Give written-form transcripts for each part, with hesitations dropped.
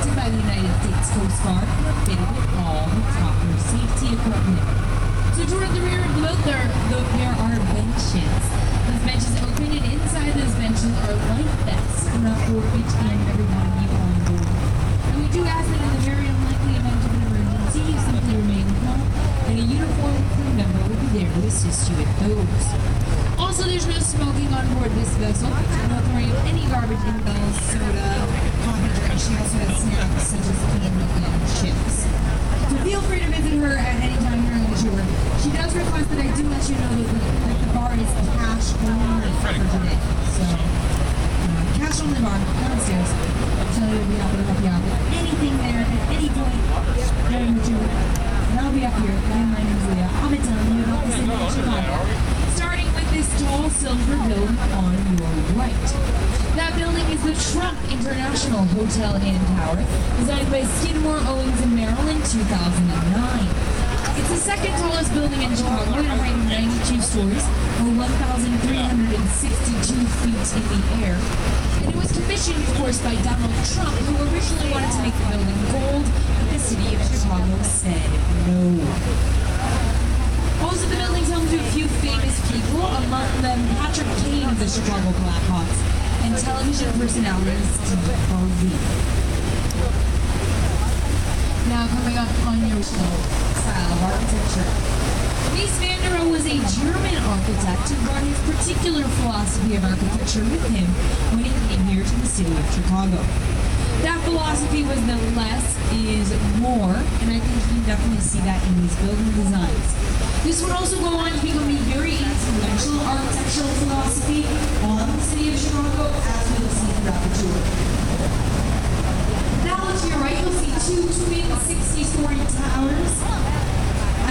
inspected by the United States Coast Guard and fitted with all the proper safety equipment. So toward the rear of the boat, there are benches. Those benches open, and inside those benches are life vests enough for each and every one of you on board. And we do ask that in the very unlikely event of an emergency, you simply remain calm, and a uniformed crew member will be there to assist you with those. Also, there's no smoking on board this vessel, no throwing of any garbage in bells, soda, coffee drinks. She also has snacks such as candy and chips. So feel free to visit her at any time during the tour. She does request that I do let you know that the bar is cash only for today. So, cash only bar downstairs. So we'll be happy to help you out with anything there at any point during the tour. And I'll be up here. Again, my name is Leah. I'll be telling you about the city of Chicago. Starting with this tall silver building on your right. That building is the Trump International Hotel and Tower, designed by Skidmore, Owings & Merrill in 2009. It's the second tallest building in Chicago at a height of 92 stories, or 1,362 feet in the air. And it was commissioned, of course, by Donald Trump, who originally wanted to make the building gold, but the city of Chicago said no. Also, the building's home to a few famous people, among them Patrick Kane of the Chicago Blackhawks and television personality Steve Harvey. Now, coming up on your style of architecture. Mies van der Rohe was a German architect who brought his particular philosophy of architecture with him when he came here to the city of Chicago. That philosophy was that less is more, and I think you can definitely see that in these building designs. This would also go on to become a very influential architectural philosophy on the city of Chicago, as we will see throughout the tour. Now to your right, you'll see two twin 60-story towers.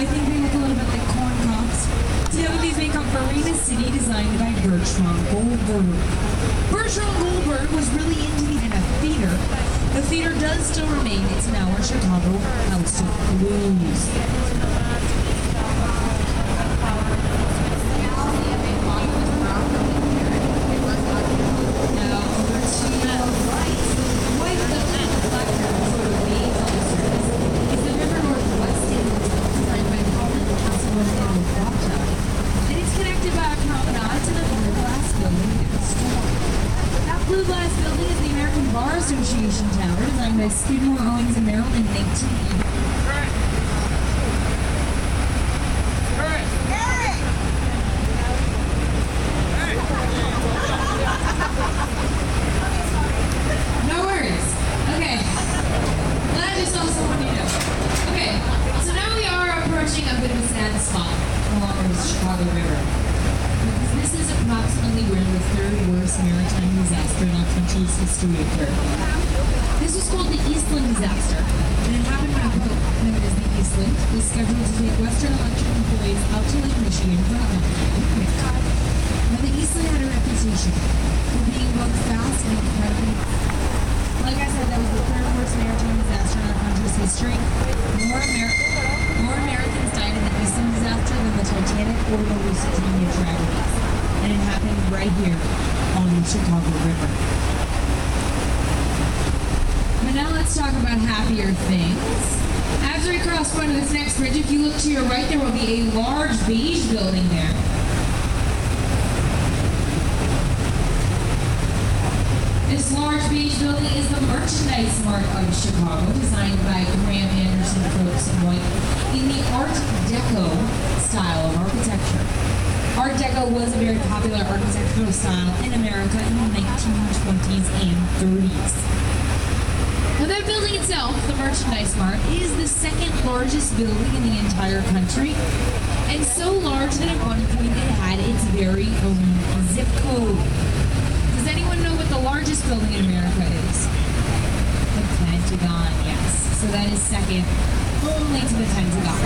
I think they look a little bit like corn cobs. Together these make up Verena City, designed by Bertram Goldberg. Bertram Goldberg was really into a theater. The theater does still remain. It's now our Chicago House of Blues. Now over to the right. Right at the back, the black sort of beige on the surface is the River Northwest Inn, designed by Colin Castlewood and Wapta. And it's connected by a promenade to the blue glass building next door. That blue glass building is the American Bar Association Tower, designed by Skidmore, Owings & Merrill in 1980. No worries. Okay. Glad you saw someone you know. Okay, so now we are approaching a bit of a sad spot along the Chicago River. Because this is approximately where the third worst maritime disaster in our country's history occurred. This was called the Eastland disaster, and it happened when a boat known as the Eastland was scheduled to take Western Electric employees out to Lake Michigan for a company. Now, the Eastland had a reputation for being both fast and incredibly fast. Like I said, that was the third worst maritime disaster in our country's history. More Americans died in the Eastland disaster than the Titanic or the Lusitania tragedies. And it happened right here on the Chicago River. But now let's talk about happier things. After we cross front of this next bridge, if you look to your right, there will be a large beige building there. This large beige building is the Merchandise Mart of Chicago, designed by Graham Anderson, Phillips & White, in the Art Deco style of architecture. Art Deco was a very popular architectural style in America in the 1920s and 30s. Now that building itself, the Merchandise Mart, is the second largest building in the entire country, and so large that at one point it had its very own zip code. Does anyone know what the largest building in America is? The Pentagon, yes. So that is second only to the Pentagon.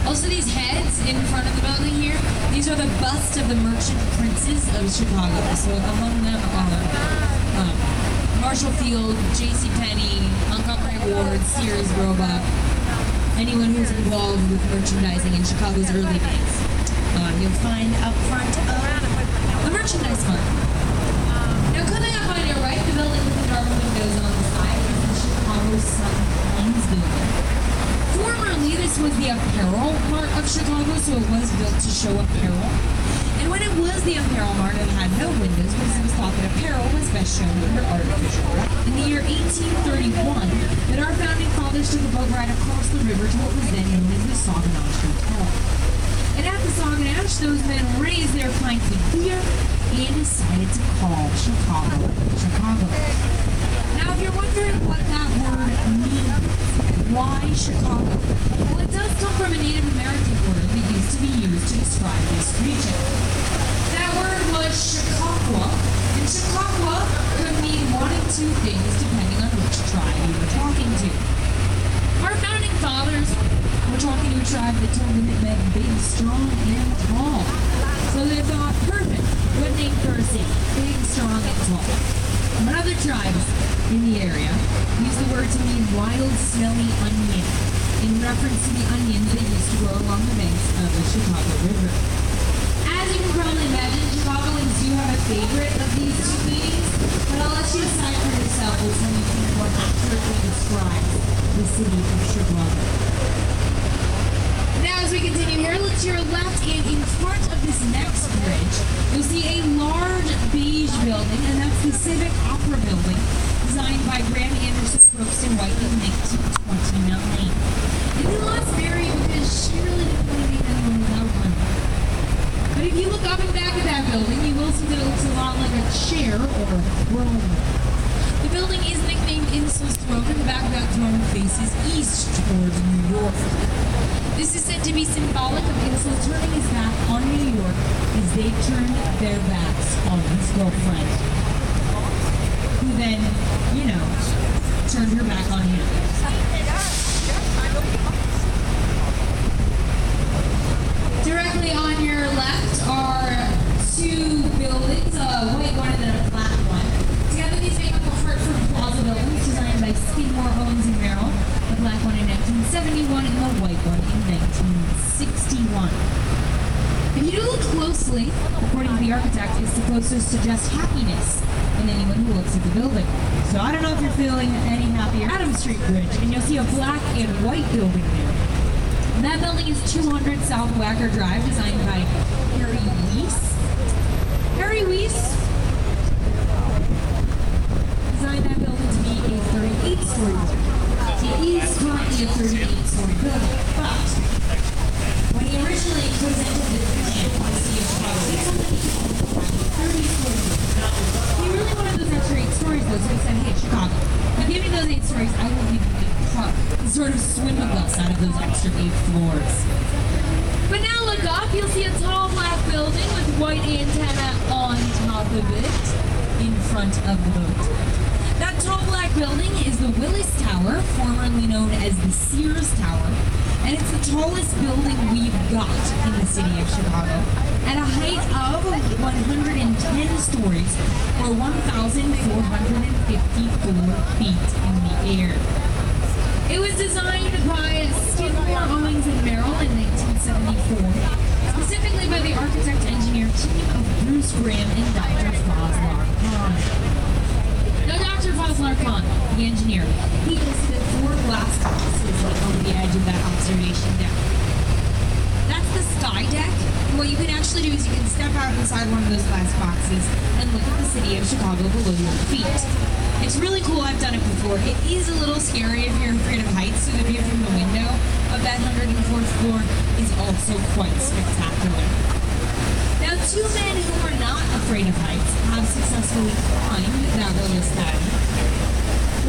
Also, these heads in front of the building here, these are the busts of the merchant princes of Chicago. So among them are Marshall Field, JCPenney, Montgomery Ward, Sears Roebuck, anyone who's involved with merchandising in Chicago's early days. You'll find out front of the Merchandise Mart. Now coming up on your right, the building with the dark windows Chicago, so it was built to show apparel. And when it was the apparel mart, it had no windows because it was thought that apparel was best shown under artificial light. In the year 1831, that our founding fathers took a boat ride across the river to what was then known as the Saguenay Hotel. And at the Saguenay, those men raised their pints of beer and decided to call Chicago, Chicago. Now, if you're wondering what that word means, why Chicago? Well, it does come from a Native American word that used to be used to describe this region. That word was Chautauqua, and Chautauqua could mean one of two things depending on which tribe you were talking to. Our founding fathers were talking to a tribe that told them it meant big, strong, and tall. So they thought, perfect, good name for a city, big, strong, and tall. But other tribes in the area use the word to mean wild, smelly onion, in reference to the onions that used to grow along the banks of the Chicago River. As you can probably imagine, Chicagoans do have a favorite of these two meanings, but I'll let you decide for yourself which one you think more accurately describes the city of Chicago. Now, as we continue here, look to your left, and in front of this next bridge, you'll see a large beige building, and that's the Civic Opera Building, designed by Graham Anderson Brooks and White in 1929. And we lost Mary because she really didn't want to be anyone without one. But if you look up and back at that building, you will see that it looks a lot like a chair or a throne. The building is nicknamed Insull's Throne, and the back of that throne faces east towards New York. This is said to be symbolic of Insull turning his back on New York as they turned their backs on his girlfriend, who then, turned her back on him. Directly on your left are two buildings, a white one and then a black one. Together these make up the Hartford Plaza buildings, designed by Skidmore, Owings & Merrill. The black one in 1971 and the white one in 1961. If you do look closely, according to the architect, it's supposed to suggest happiness in anyone who looks at the building. So I don't know if you're feeling any happier. Adams Street Bridge, and you'll see a black and white building there. And that building is 200 South Wacker Drive, designed by Harry Weiss. Harry Weiss designed that building to be a 38-story building. It is currently a 38-story building, but when he originally presented the plan for the city of Chicago, he told me he wanted a 30-story building. He really wanted those extra 8 stories though, so he said, hey, Chicago, you give me those 8 stories, I will give you a park. He sort of swindled us out of those extra 8 floors. But now look up, you'll see a tall black building with white antenna on top of it in front of the boat. That tall black building is the Willis Tower, formerly known as the Sears Tower, and it's the tallest building we've got in the city of Chicago, at a height of 110 stories, or 1,454 feet in the air. It was designed by Skidmore, Owings & Merrill in 1974, specifically by the architect-engineer team of Bruce Graham and Dr. Fazlur Khan. Now, Dr. Fazlur Khan, the engineer, he listed 4 glass boxes on the edge of that observation deck. That's the sky deck. And what you can actually do is you can step out inside one of those glass boxes and look at the city of Chicago below your feet. It's really cool. I've done it before. It is a little scary if you're afraid of heights, so the view from the window of that 104th floor is also quite spectacular. Now, 2 men who are not afraid of heights have successfully climbed that Willis Tower.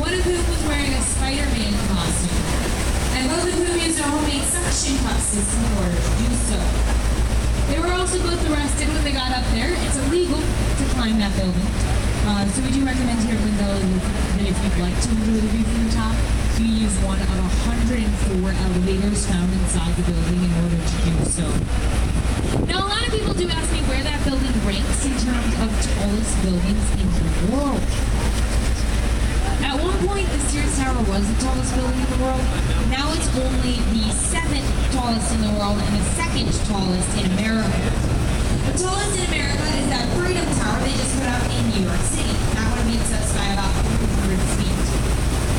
One of whom was wearing a Spider-Man costume, and both of whom used a homemade suction cup system in order to do so. They were also both arrested when they got up there. It's illegal to climb that building. So we do recommend here at Wendell that if you'd like to enjoy the view from the top, you use one of 104 elevators found inside the building in order to do so. Now, a lot of people do ask me where that building ranks in terms of tallest buildings in the world. At one point, the Sears Tower was the tallest building in the world. Now it's only the 7th tallest in the world and the 2nd tallest in America. The tallest in America is that Freedom Tower they just put up in New York City. That one meets us by about 400 feet.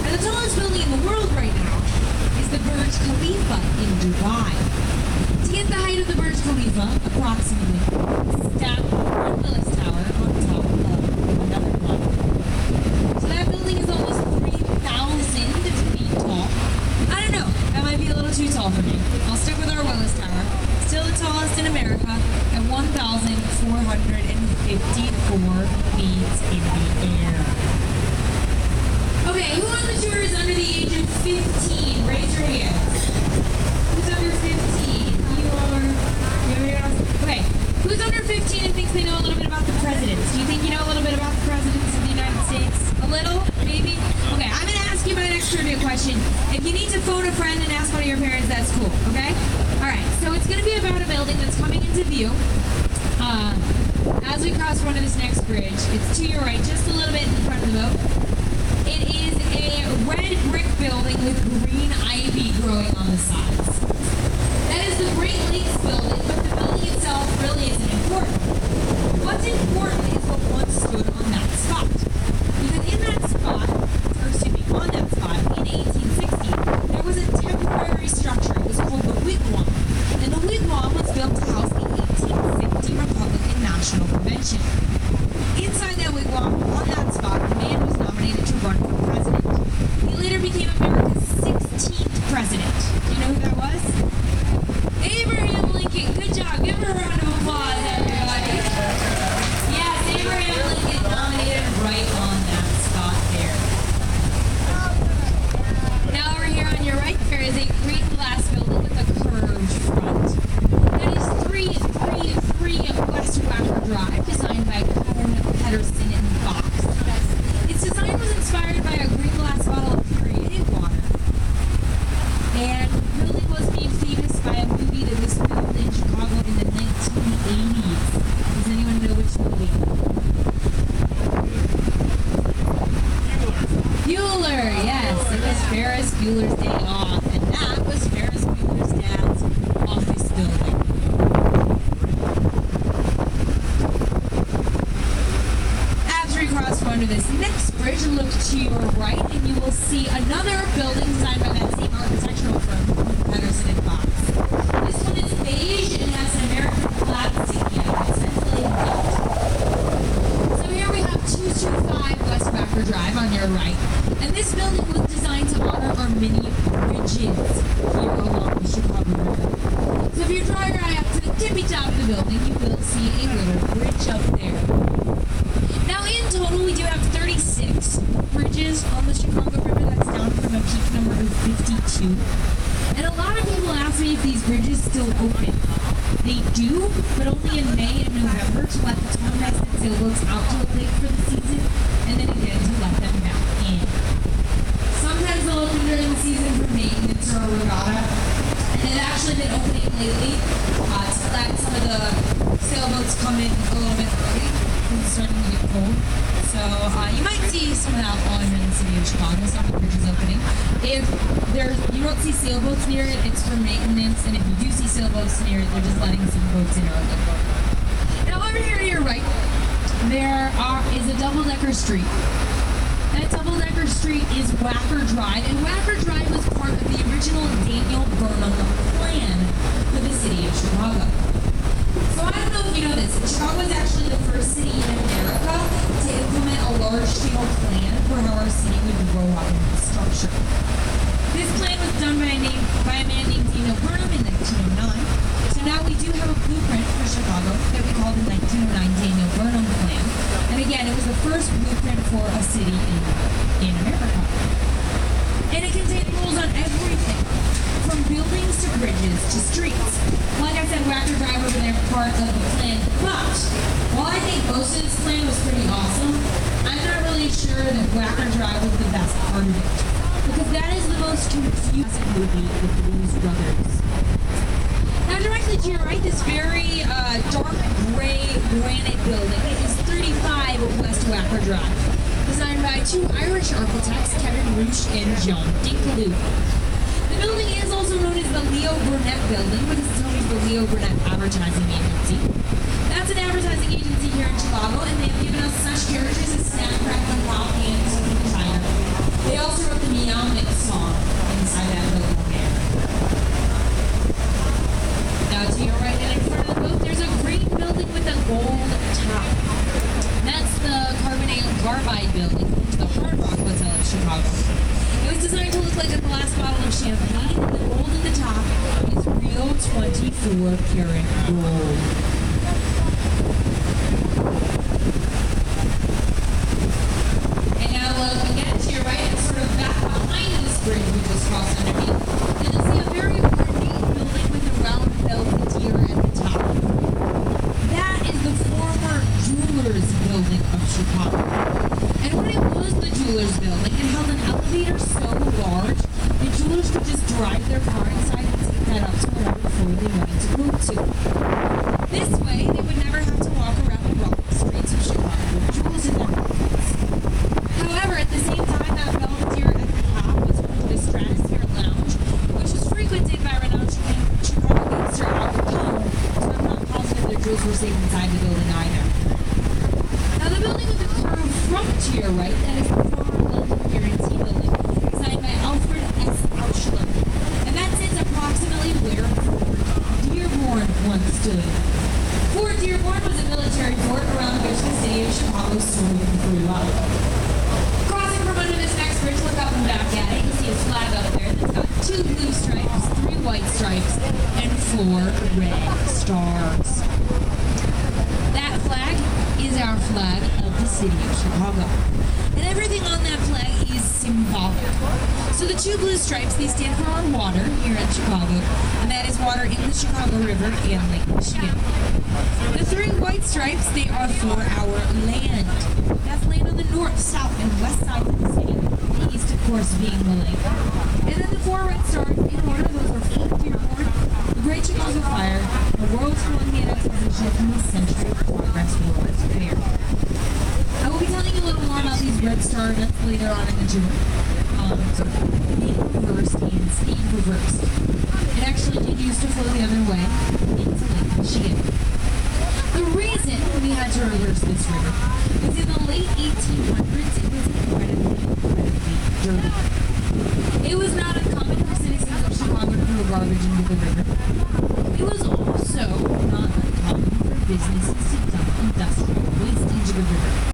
And the tallest building in the world right now is the Burj Khalifa in Dubai. To get the height Khalifa, approximately, stacked one Willis Tower on top of another one. So that building is almost 3,000 feet tall. I don't know, that might be a little too tall for me. I'll stick with our Willis Tower. Still the tallest in America at 1,454 feet in the air. Okay, who on the tour is under the age of 15? Raise your hand. Who's under 15? You are. Okay, who's under 15 and thinks they know a little bit about the presidents? Do you think you know a little bit about the presidents of the United States? A little? Maybe? Okay, I'm going to ask you my next trivia question. If you need to phone a friend and ask one of your parents, that's cool, okay? Alright, so it's going to be about a building that's coming into view. As we cross one of this next bridge, it's to your right, just a little bit in front of the boat. It is a red brick building with green ivy growing on the sides. That is the Great Lakes building, but the building itself really isn't important. What's important is what once stood on that spot. Because in that spot, on that spot, in 1860, there was a temporary structure. It was called the Wigwam. And the Wigwam was built to house the 1850 Republican National Convention. Inside that wigwam, on that spot, the man was nominated to run for president. He later became America's 16th president. Do you know who that was? Abraham Lincoln. Good job. Give her a round of applause, everybody. Yes, Abraham Lincoln nominated right on that spot there. Now over here on your right, there is a green glass building with a curved front. That is 333 West Wacker Drive, designed by Pedersen and Fox. Its design was inspired by a green glass bottle of Perrier water. And the building was made famous by a movie that was filmed in Chicago in the 1980s. Does anyone know which movie? Bueller, yes. It was Ferris Bueller's Day Off. And that was Ferris Bueller's dad's office building. Cross under this next bridge, look to your right, and you will see another building designed by that same architectural firm, Pedersen and Fox. This one is beige and has an American flag sticking out. It's centrally built. So here we have 225 West Wacker Drive on your right, and this building was designed to honor our many bridges here along the Chicago River. So if you draw your eye up to the tippy top of the building, you will see a little bridge up there. Now in total, we do have 36 bridges on the Chicago River. That's down from a peak number of 52. And a lot of people ask me if these bridges still open. They do, but only in May and November to let the tall-mast and sailboats out to the lake for the season, and then again to let them back in. Sometimes they'll open during the season for maintenance or a regatta, and it's actually been opening lately to let some of the sailboats come in a little bit early. It's starting to get cold. So you might see some of that while I'm in the city of Chicago, some of the bridges opening. If you don't see sailboats near it, it's for maintenance, and if you do see sailboats near it, they're just letting some boats in early. Now over here to your right, there is a double-decker street. That double-decker street is Wacker Drive, and Wacker Drive was part of the original Daniel Burnham plan for the city of Chicago. So I don't know if you know this, but Chicago was actually the first city in America to implement a large-scale plan for how our city would grow up in structure. This plan was done by a man named Daniel Burnham in 1909. So now we do have a blueprint for Chicago that we called the 1909 Daniel Burnham Plan. And again, it was the first blueprint for a city in America. And it contained rules on everything, from buildings to bridges to streets. Like I said, Wacker Drive over there part of the plan. But while I think most of this plan was pretty awesome, I'm not really sure that Wacker Drive was the best part of it. Because that is the most confusing movie with the Blues Brothers. Now directly to your right, this very dark gray granite building is 35 West Wacker Drive, designed by two Irish architects, Kevin Roosh and John Dinkaloo. The building is also known as the Leo Burnett Building because it's known as the Leo Burnett Advertising Agency. That's an advertising agency here in Chicago, and they've given us such characters as Snap, Crackle, Pop, and Something China. They also wrote the Meow Mix song inside that building there. Now to your right and in front click of the last bottle of champagne, and the gold at the top is real 24 karat gold. And now look again to your right and sort of back behind this bridge we just crossed underneath. And you'll see a very ornate building with a round belvedere at the top. That is the former Jewelers Building of Chicago. And when it was the Jewelers Building, it held an elevator so large that jewelers could just drive their car inside and take that up to whatever floor they wanted to go to. This way, they would never have to walk around the rocky streets of Chicago with jewels in their pockets. However, at the same time, that belvedere at the top was home to the Stratosphere Lounge, which was frequented by renowned Chicago gangster Al Capone, so I'm not positive their jewels were safe inside the building either. Now, the building with the curved front to your right, that is the former London Guarantee Building, designed by Alfred S. Auchinleck, and that sits approximately where Fort Dearborn once stood. Fort Dearborn was a military fort around which the city of Chicago stood and grew up. Crossing from under this next bridge, look up and back at it. You see a flag up there that's got 2 blue stripes, 3 white stripes, and 4 red stars. That flag is our flag of the city of Chicago. And everything on that flag is symbolic. So the 2 blue stripes, they stand for our water here in Chicago, and that is water in the Chicago River and Lake Michigan. The 3 white stripes, they are for our land. That's land on the north, south, and west side of the city. The east, of course, being the lake. And then the 4 red stars, in order, those are Fort Dearborn, the Great Chicago Fire, the World's Columbian Exposition, and the Century Progress World's Fair. I will be telling you a little more about these red star events later on in the tour. Being reversed and steam reversed. It actually did used to flow the other way into Lake Michigan. The reason we had to reverse this river was in the late 1800s, it was incredibly dirty. It was not uncommon for citizens of Chicago to throw garbage into the river. It was also not uncommon for businesses to dump industrial waste into the river.